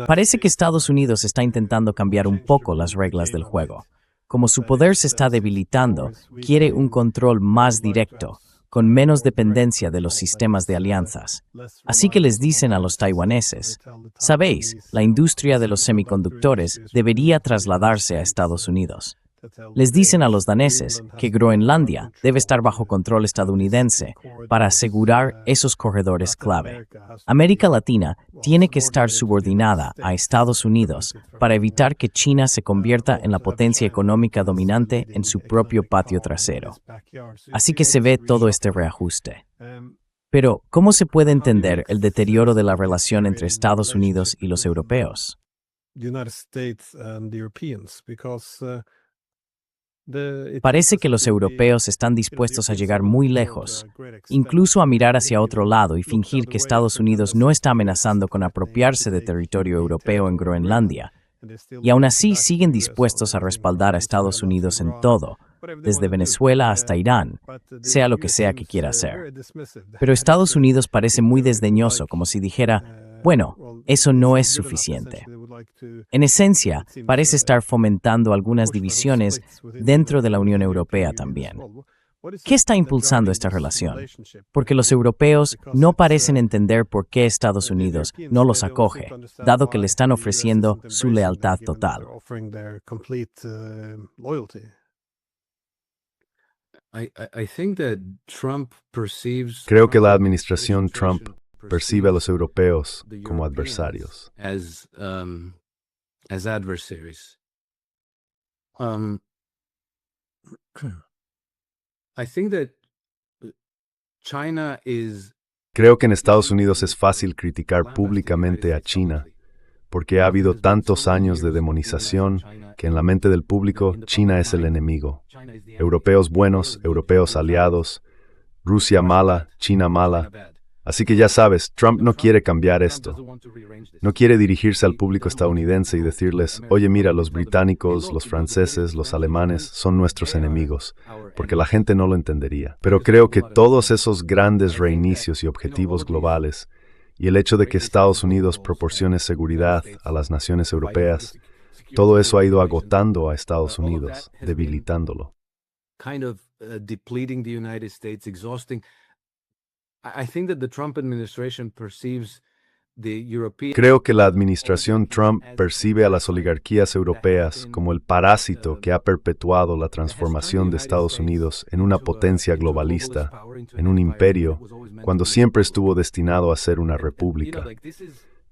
Parece que Estados Unidos está intentando cambiar un poco las reglas del juego. Como su poder se está debilitando, quiere un control más directo, con menos dependencia de los sistemas de alianzas. Así que les dicen a los taiwaneses, sabéis, la industria de los semiconductores debería trasladarse a Estados Unidos. Les dicen a los daneses que Groenlandia debe estar bajo control estadounidense para asegurar esos corredores clave. América Latina tiene que estar subordinada a Estados Unidos para evitar que China se convierta en la potencia económica dominante en su propio patio trasero. Así que se ve todo este reajuste. Pero, ¿cómo se puede entender el deterioro de la relación entre Estados Unidos y los europeos? Parece que los europeos están dispuestos a llegar muy lejos, incluso a mirar hacia otro lado y fingir que Estados Unidos no está amenazando con apropiarse de territorio europeo en Groenlandia, y aún así siguen dispuestos a respaldar a Estados Unidos en todo, desde Venezuela hasta Irán, sea lo que sea que quiera hacer. Pero Estados Unidos parece muy desdeñoso, como si dijera, bueno, eso no es suficiente. En esencia, parece estar fomentando algunas divisiones dentro de la Unión Europea también. ¿Qué está impulsando esta relación? Porque los europeos no parecen entender por qué Estados Unidos no los acoge, dado que le están ofreciendo su lealtad total. Creo que la administración Trump percibe a los europeos como adversarios. Creo que en Estados Unidos es fácil criticar públicamente a China, porque ha habido tantos años de demonización que en la mente del público China es el enemigo. Europeos buenos, europeos aliados, Rusia mala, China mala. Así que ya sabes, Trump no quiere cambiar esto. No quiere dirigirse al público estadounidense y decirles, oye, mira, los británicos, los franceses, los alemanes son nuestros enemigos, porque la gente no lo entendería. Pero creo que todos esos grandes reinicios y objetivos globales, y el hecho de que Estados Unidos proporcione seguridad a las naciones europeas, todo eso ha ido agotando a Estados Unidos, debilitándolo. Creo que la administración Trump percibe a las oligarquías europeas como el parásito que ha perpetuado la transformación de Estados Unidos en una potencia globalista, en un imperio, cuando siempre estuvo destinado a ser una república.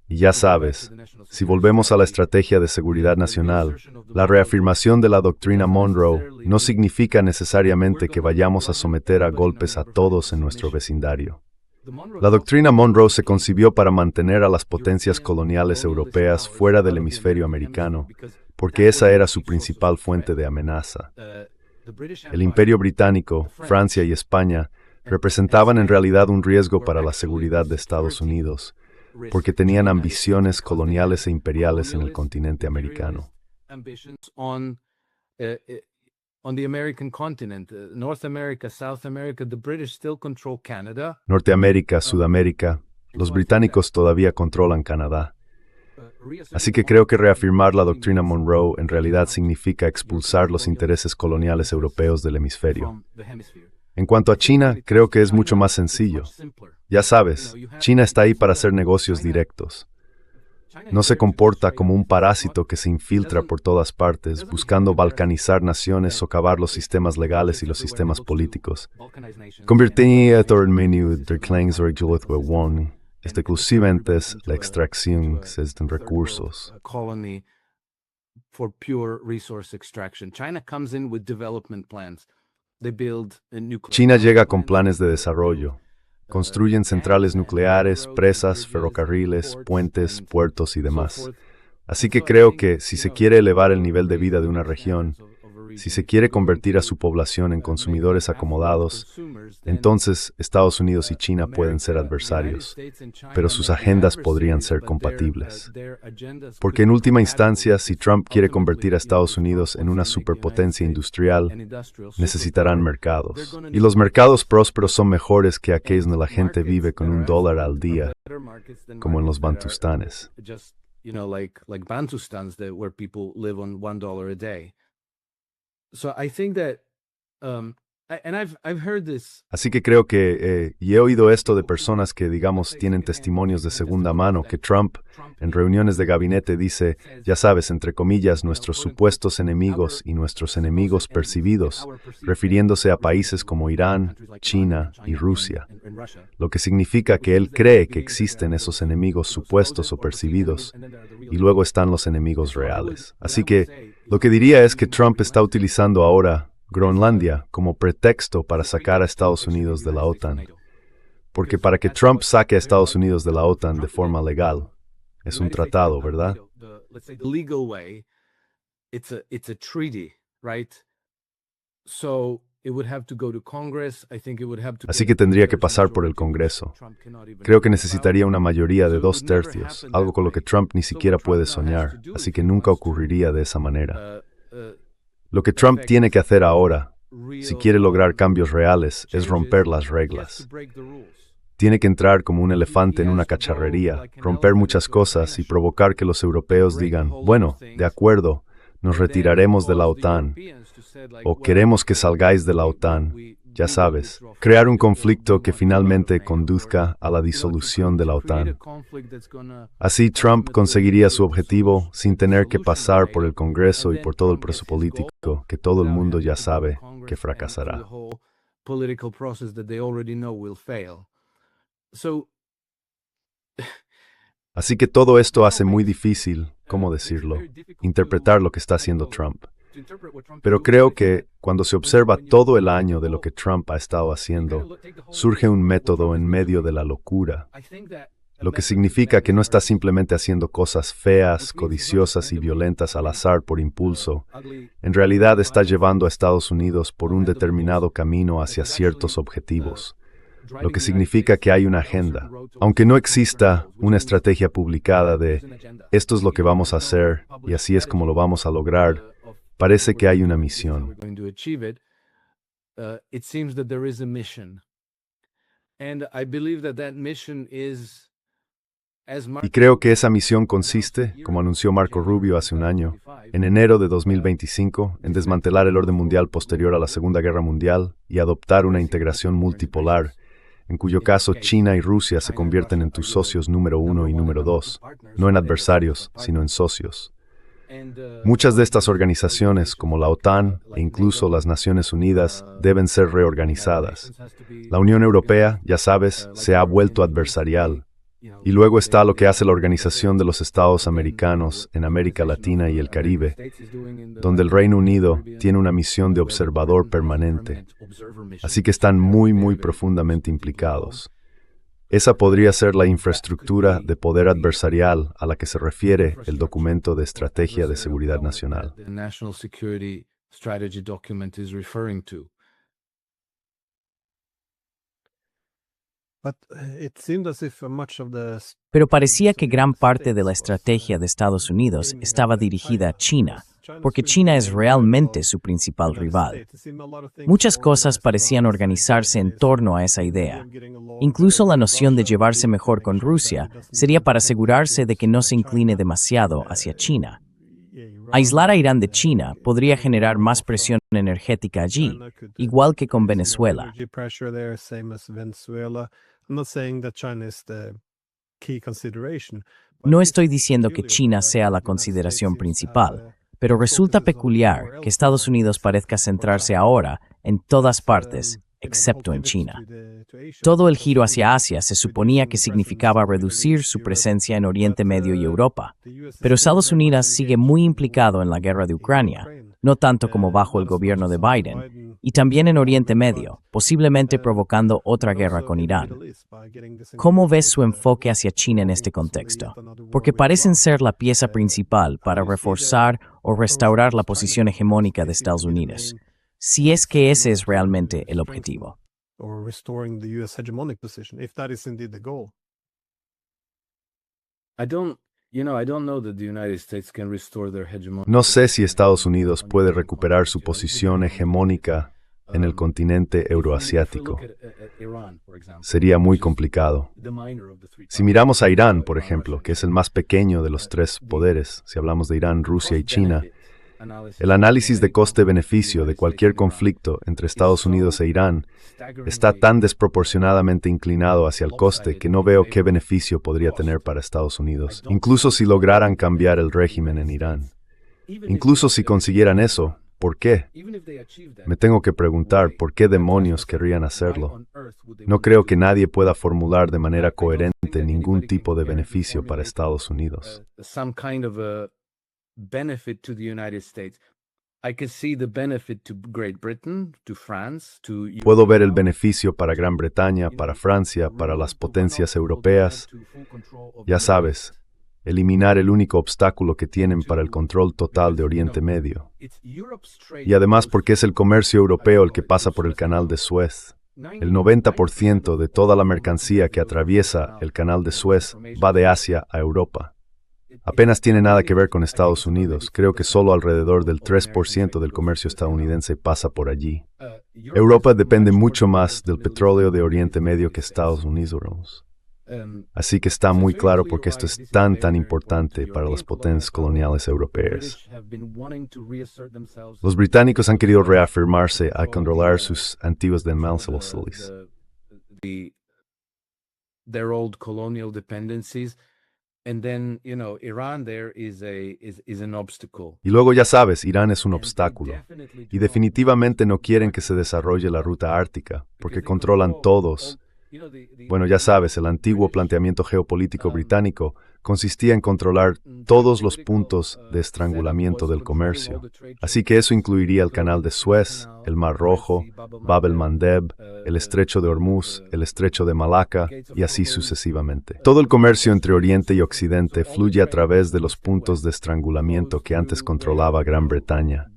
Y ya sabes, si volvemos a la estrategia de seguridad nacional, la reafirmación de la doctrina Monroe no significa necesariamente que vayamos a someter a golpes a todos en nuestro vecindario. La doctrina Monroe se concibió para mantener a las potencias coloniales europeas fuera del hemisferio americano, porque esa era su principal fuente de amenaza. El Imperio Británico, Francia y España representaban en realidad un riesgo para la seguridad de Estados Unidos, porque tenían ambiciones coloniales e imperiales en el continente americano. Norteamérica, Sudamérica, los británicos todavía controlan Canadá. Así que creo que reafirmar la doctrina Monroe en realidad significa expulsar los intereses coloniales europeos del hemisferio. En cuanto a China, creo que es mucho más sencillo. Ya sabes, China está ahí para hacer negocios directos. No se comporta como un parásito que se infiltra por todas partes, buscando balcanizar naciones, socavar los sistemas legales y los sistemas políticos. Convertir el menú de clans regular de won, exclusivamente la extracción de recursos. China llega con planes de desarrollo. Construyen centrales nucleares, presas, ferrocarriles, puentes, puertos y demás. Así que creo que, si se quiere elevar el nivel de vida de una región, Si se quiere convertir a su población en consumidores acomodados, entonces Estados Unidos y China pueden ser adversarios, pero sus agendas podrían ser compatibles. Porque en última instancia, si Trump quiere convertir a Estados Unidos en una superpotencia industrial, necesitarán mercados. Y los mercados prósperos son mejores que aquellos donde la gente vive con $1 al día, como en los Bantustanes. Like Bantustans where people live on $1 a day. So I think that, and I've heard this. Así que creo que, y he oído esto de personas que, digamos, tienen testimonios de segunda mano, que Trump, en reuniones de gabinete, dice, ya sabes, entre comillas, nuestros supuestos enemigos y nuestros enemigos percibidos, refiriéndose a países como Irán, China y Rusia, lo que significa que él cree que existen esos enemigos supuestos o percibidos, y luego están los enemigos reales. Así que, lo que diría es que Trump está utilizando ahora Groenlandia como pretexto para sacar a Estados Unidos de la OTAN. Porque para que Trump saque a Estados Unidos de la OTAN de forma legal, es un tratado, ¿verdad? Así que tendría que pasar por el Congreso. Creo que necesitaría una mayoría de 2/3, algo con lo que Trump ni siquiera puede soñar, así que nunca ocurriría de esa manera. Lo que Trump tiene que hacer ahora, si quiere lograr cambios reales, es romper las reglas. Tiene que entrar como un elefante en una cacharrería, romper muchas cosas y provocar que los europeos digan, bueno, de acuerdo, nos retiraremos de la OTAN, o queremos que salgáis de la OTAN, ya sabes, crear un conflicto que finalmente conduzca a la disolución de la OTAN. Así Trump conseguiría su objetivo sin tener que pasar por el Congreso y por todo el proceso político que todo el mundo ya sabe que fracasará. Así que todo esto hace muy difícil, ¿cómo decirlo?, interpretar lo que está haciendo Trump. Pero creo que, cuando se observa todo el año de lo que Trump ha estado haciendo, surge un método en medio de la locura, lo que significa que no está simplemente haciendo cosas feas, codiciosas y violentas al azar por impulso. En realidad está llevando a Estados Unidos por un determinado camino hacia ciertos objetivos, lo que significa que hay una agenda. Aunque no exista una estrategia publicada de esto es lo que vamos a hacer y así es como lo vamos a lograr, parece que hay una misión. Y creo que esa misión consiste, como anunció Marco Rubio hace un año, en enero de 2025, en desmantelar el orden mundial posterior a la Segunda Guerra Mundial y adoptar una integración multipolar, en cuyo caso China y Rusia se convierten en tus socios número 1 y número 2, no en adversarios, sino en socios. Muchas de estas organizaciones, como la OTAN e incluso las Naciones Unidas, deben ser reorganizadas. La Unión Europea, ya sabes, se ha vuelto adversarial. Y luego está lo que hace la Organización de los Estados Americanos en América Latina y el Caribe, donde el Reino Unido tiene una misión de observador permanente. Así que están muy profundamente implicados. Esa podría ser la infraestructura de poder adversarial a la que se refiere el documento de Estrategia de Seguridad Nacional. Pero parecía que gran parte de la estrategia de Estados Unidos estaba dirigida a China, porque China es realmente su principal rival. Muchas cosas parecían organizarse en torno a esa idea. Incluso la noción de llevarse mejor con Rusia sería para asegurarse de que no se incline demasiado hacia China. Aislar a Irán de China podría generar más presión energética allí, igual que con Venezuela. No estoy diciendo que China sea la consideración principal, pero resulta peculiar que Estados Unidos parezca centrarse ahora en todas partes, excepto en China. Todo el giro hacia Asia se suponía que significaba reducir su presencia en Oriente Medio y Europa, pero Estados Unidos sigue muy implicado en la guerra de Ucrania, no tanto como bajo el gobierno de Biden, y también en Oriente Medio, posiblemente provocando otra guerra con Irán. ¿Cómo ves su enfoque hacia China en este contexto? Porque parecen ser la pieza principal para reforzar o restaurar la posición hegemónica de Estados Unidos, si es que ese es realmente el objetivo. Or restoring the US hegemonic position, if that is indeed the goal. I don't know that the United States can restore their hegemony. No sé si Estados Unidos puede recuperar su posición hegemónica en el continente euroasiático. Sería muy complicado. Si miramos a Irán, por ejemplo, que es el más pequeño de los tres poderes, si hablamos de Irán, Rusia y China, el análisis de coste-beneficio de cualquier conflicto entre Estados Unidos e Irán está tan desproporcionadamente inclinado hacia el coste que no veo qué beneficio podría tener para Estados Unidos, incluso si lograran cambiar el régimen en Irán. Incluso si consiguieran eso, ¿por qué? Me tengo que preguntar por qué demonios querrían hacerlo. No creo que nadie pueda formular de manera coherente ningún tipo de beneficio para Estados Unidos. Benefit to the United States. I can see the benefit to Great Britain, to France, to Puedo ver el beneficio para Gran Bretaña, para Francia, para las potencias europeas. Ya sabes, eliminar el único obstáculo que tienen para el control total de Oriente Medio. Y además porque es el comercio europeo el que pasa por el canal de Suez. El 90% de toda la mercancía que atraviesa el canal de Suez va de Asia a Europa. Apenas tiene nada que ver con Estados Unidos. Creo que solo alrededor del 3% del comercio estadounidense pasa por allí. Europa depende mucho más del petróleo de Oriente Medio que Estados Unidos. Así que está muy claro por qué esto es tan importante para las potencias coloniales europeas. Los británicos han querido reafirmarse a controlar sus antiguos demandas. Their old colonial dependencies. And then, Iran there is an obstacle. Y luego ya sabes, Irán es un obstáculo. Y definitivamente no quieren que se desarrolle la ruta ártica, porque controlan todos. Bueno, ya sabes, el antiguo planteamiento geopolítico británico consistía en controlar todos los puntos de estrangulamiento del comercio. Así que eso incluiría el canal de Suez, el Mar Rojo, Bab el-Mandeb, el Estrecho de Hormuz, el Estrecho de Malaca, y así sucesivamente. Todo el comercio entre Oriente y Occidente fluye a través de los puntos de estrangulamiento que antes controlaba Gran Bretaña.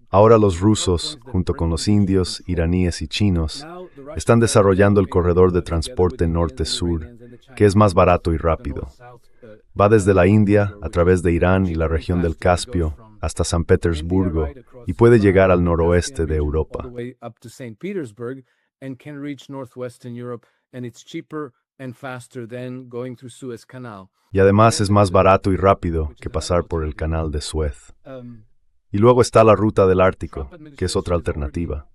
Ahora los rusos, junto con los indios, iraníes y chinos, están desarrollando el corredor de transporte norte-sur, que es más barato y rápido. Va desde la India, a través de Irán y la región del Caspio, hasta San Petersburgo, y puede llegar al noroeste de Europa. Y además es más barato y rápido que pasar por el canal de Suez. Y luego está la ruta del Ártico, que es otra alternativa.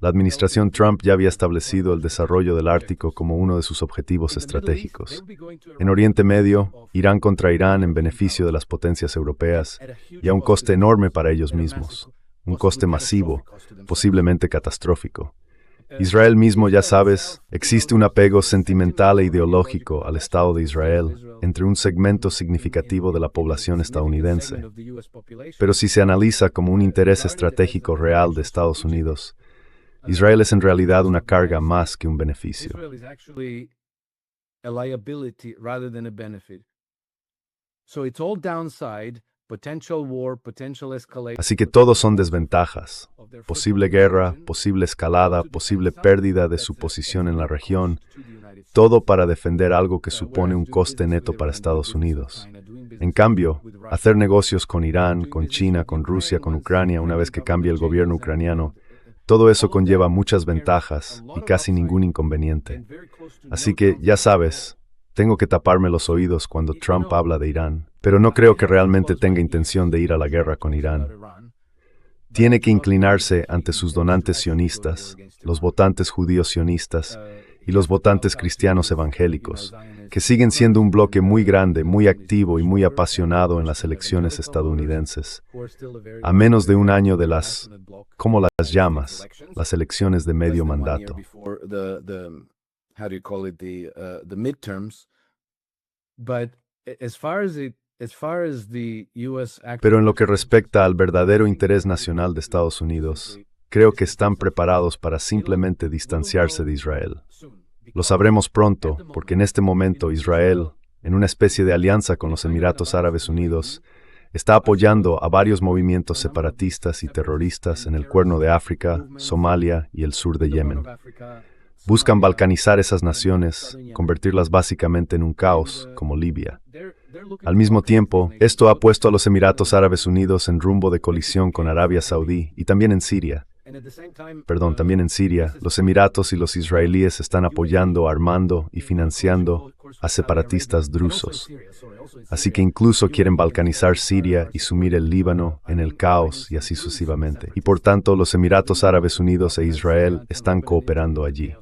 La administración Trump ya había establecido el desarrollo del Ártico como uno de sus objetivos estratégicos. En Oriente Medio, Irán contra Irán en beneficio de las potencias europeas y a un coste enorme para ellos mismos, un coste masivo, posiblemente catastrófico. Israel mismo, ya sabes, existe un apego sentimental e ideológico al Estado de Israel entre un segmento significativo de la población estadounidense. Pero si se analiza como un interés estratégico real de Estados Unidos, Israel es en realidad una carga más que un beneficio. Así que todos son desventajas. Posible guerra, posible escalada, posible pérdida de su posición en la región, todo para defender algo que supone un coste neto para Estados Unidos. En cambio, hacer negocios con Irán, con China, con Rusia, con Ucrania, una vez que cambie el gobierno ucraniano, todo eso conlleva muchas ventajas y casi ningún inconveniente. Así que, ya sabes, tengo que taparme los oídos cuando Trump habla de Irán, pero no creo que realmente tenga intención de ir a la guerra con Irán. Tiene que inclinarse ante sus donantes sionistas, los votantes judíos sionistas y los votantes cristianos evangélicos, que siguen siendo un bloque muy grande, muy activo y muy apasionado en las elecciones estadounidenses. A menos de un año de las, ¿cómo las llamas? Las elecciones de medio mandato. The midterms. But as far as as far as the US Pero en lo que respecta al verdadero interés nacional de Estados Unidos, creo que están preparados para simplemente distanciarse de Israel. Lo sabremos pronto, porque en este momento Israel, en una especie de alianza con los Emiratos Árabes Unidos, está apoyando a varios movimientos separatistas y terroristas en el Cuerno de África, Somalia y el sur de Yemen. Buscan balcanizar esas naciones, convertirlas básicamente en un caos, como Libia. Al mismo tiempo, esto ha puesto a los Emiratos Árabes Unidos en rumbo de colisión con Arabia Saudí y también en Siria. También en Siria, los Emiratos y los israelíes están apoyando, armando y financiando a separatistas drusos. Así que incluso quieren balcanizar Siria y sumir el Líbano en el caos y así sucesivamente. Y por tanto, los Emiratos Árabes Unidos e Israel están cooperando allí.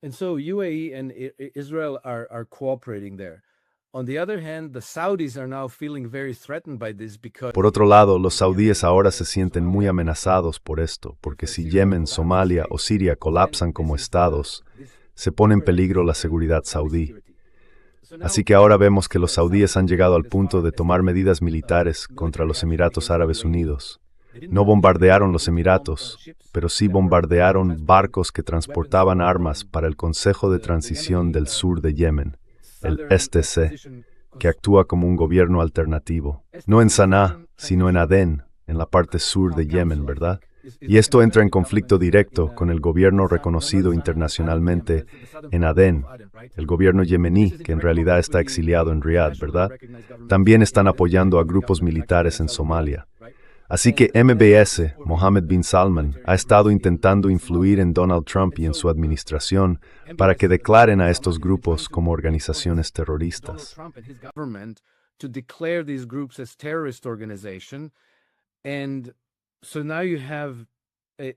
And so UAE and Israel are cooperating there. On the other hand, the Saudis are now feeling very threatened by this because Por otro lado, los saudíes ahora se sienten muy amenazados por esto, porque si Yemen, Somalia o Siria colapsan como estados, se pone en peligro la seguridad saudí. Así que ahora vemos que los saudíes han llegado al punto de tomar medidas militares contra los Emiratos Árabes Unidos. No bombardearon los Emiratos, pero sí bombardearon barcos que transportaban armas para el Consejo de Transición del Sur de Yemen, el STC, que actúa como un gobierno alternativo, no en Sanaa, sino en Adén, en la parte sur de Yemen, ¿verdad? Y esto entra en conflicto directo con el gobierno reconocido internacionalmente en Adén, el gobierno yemení, que en realidad está exiliado en Riad, ¿verdad? También están apoyando a grupos militares en Somalia. Así que MBS, Mohammed bin Salman, ha estado intentando influir en Donald Trump y en su administración para que declaren a estos grupos como organizaciones terroristas.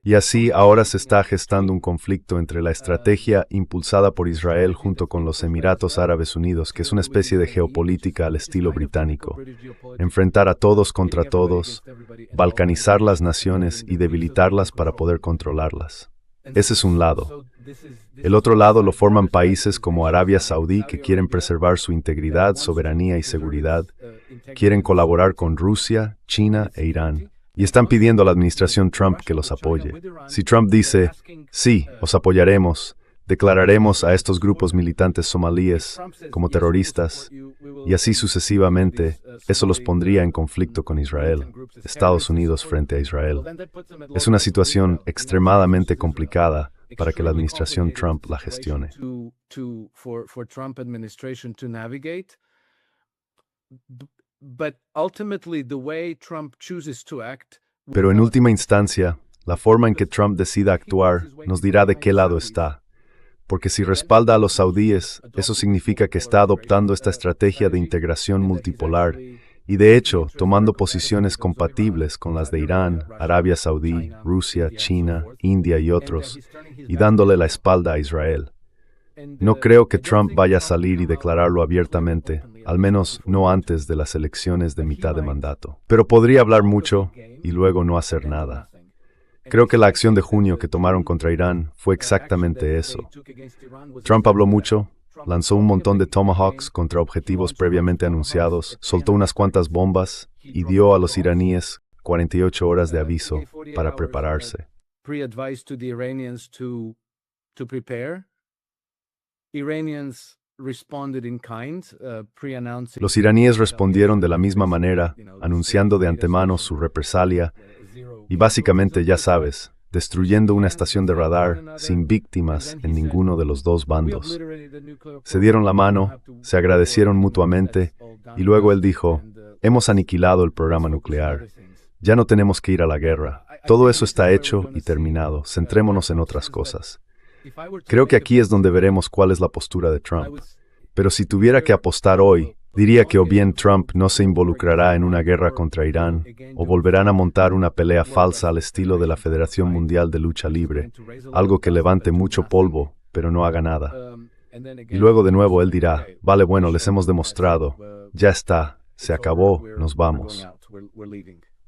Y así ahora se está gestando un conflicto entre la estrategia impulsada por Israel junto con los Emiratos Árabes Unidos, que es una especie de geopolítica al estilo británico. Enfrentar a todos contra todos, balcanizar las naciones y debilitarlas para poder controlarlas. Ese es un lado. El otro lado lo forman países como Arabia Saudí, que quieren preservar su integridad, soberanía y seguridad. Quieren colaborar con Rusia, China e Irán. Y están pidiendo a la administración Trump que los apoye. Si Trump dice, sí, os apoyaremos, declararemos a estos grupos militantes somalíes como terroristas, y así sucesivamente, eso los pondría en conflicto con Israel, Estados Unidos frente a Israel. Es una situación extremadamente complicada para que la administración Trump la gestione. Pero en última instancia, la forma en que Trump decida actuar nos dirá de qué lado está. Porque si respalda a los saudíes, eso significa que está adoptando esta estrategia de integración multipolar y de hecho tomando posiciones compatibles con las de Irán, Arabia Saudí, Rusia, China, India y otros, y dándole la espalda a Israel. No creo que Trump vaya a salir y declararlo abiertamente, al menos no antes de las elecciones de mitad de mandato. Pero podría hablar mucho y luego no hacer nada. Creo que la acción de junio que tomaron contra Irán fue exactamente eso. Trump habló mucho, lanzó un montón de Tomahawks contra objetivos previamente anunciados, soltó unas cuantas bombas y dio a los iraníes 48 horas de aviso para prepararse. Los iraníes respondieron de la misma manera, anunciando de antemano su represalia y básicamente, ya sabes, destruyendo una estación de radar sin víctimas en ninguno de los dos bandos. Se dieron la mano, se agradecieron mutuamente y luego él dijo, hemos aniquilado el programa nuclear, ya no tenemos que ir a la guerra, todo eso está hecho y terminado, centrémonos en otras cosas. Creo que aquí es donde veremos cuál es la postura de Trump. Pero si tuviera que apostar hoy, diría que o bien Trump no se involucrará en una guerra contra Irán, o volverán a montar una pelea falsa al estilo de la Federación Mundial de Lucha Libre, algo que levante mucho polvo, pero no haga nada. Y luego de nuevo él dirá, vale, bueno, les hemos demostrado, ya está, se acabó, nos vamos.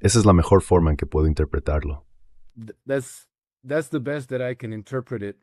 Esa es la mejor forma en que puedo interpretarlo. That's the best that I can interpret it.